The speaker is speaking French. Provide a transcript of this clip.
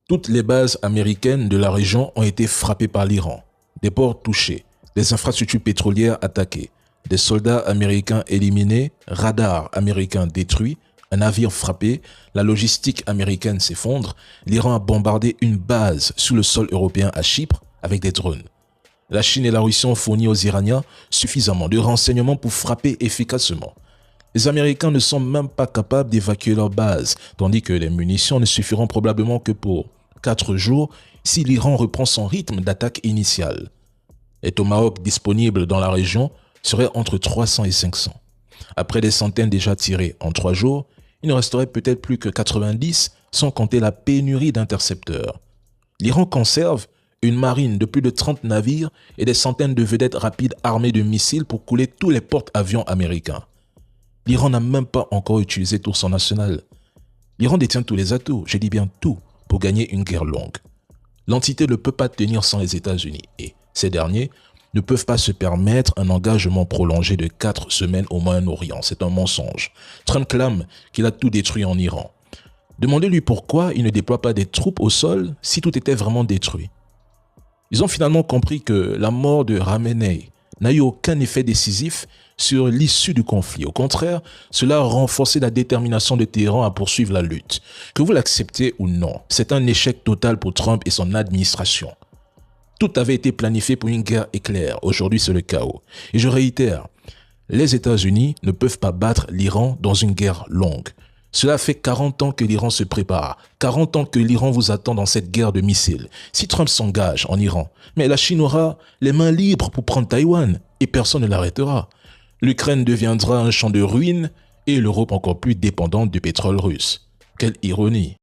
Toutes les bases américaines de la région ont été frappées par l'Iran. Des ports touchés, des infrastructures pétrolières attaquées, des soldats américains éliminés, radars américains détruits, un navire frappé, la logistique américaine s'effondre, l'Iran a bombardé une base sous le sol européen à Chypre avec des drones. La Chine et la Russie ont fourni aux Iraniens suffisamment de renseignements pour frapper efficacement. Les Américains ne sont même pas capables d'évacuer leur base, tandis que les munitions ne suffiront probablement que pour 4 jours si l'Iran reprend son rythme d'attaque initial. Les Tomahawks disponibles dans la région seraient entre 300 et 500. Après des centaines déjà tirées en 3 jours, il ne resterait peut-être plus que 90 sans compter la pénurie d'intercepteurs. L'Iran conserve une marine de plus de 30 navires et des centaines de vedettes rapides armées de missiles pour couler tous les porte-avions américains. L'Iran n'a même pas encore utilisé tout son arsenal. L'Iran détient tous les atouts, je dis bien tout, pour gagner une guerre longue. L'entité ne peut pas tenir sans les États-Unis et ces derniers ne peuvent pas se permettre un engagement prolongé de 4 semaines au Moyen-Orient. C'est un mensonge. Trump clame qu'il a tout détruit en Iran. Demandez-lui pourquoi il ne déploie pas des troupes au sol si tout était vraiment détruit. Ils ont finalement compris que la mort de Khamenei n'a eu aucun effet décisif sur l'issue du conflit. Au contraire, cela a renforcé la détermination de Téhéran à poursuivre la lutte. Que vous l'acceptez ou non, c'est un échec total pour Trump et son administration. Tout avait été planifié pour une guerre éclair. Aujourd'hui, c'est le chaos. Et je réitère, les États-Unis ne peuvent pas battre l'Iran dans une guerre longue. Cela fait 40 ans que l'Iran se prépare, 40 ans que l'Iran vous attend dans cette guerre de missiles. Si Trump s'engage en Iran, mais la Chine aura les mains libres pour prendre Taïwan et personne ne l'arrêtera. L'Ukraine deviendra un champ de ruines et l'Europe encore plus dépendante du pétrole russe. Quelle ironie!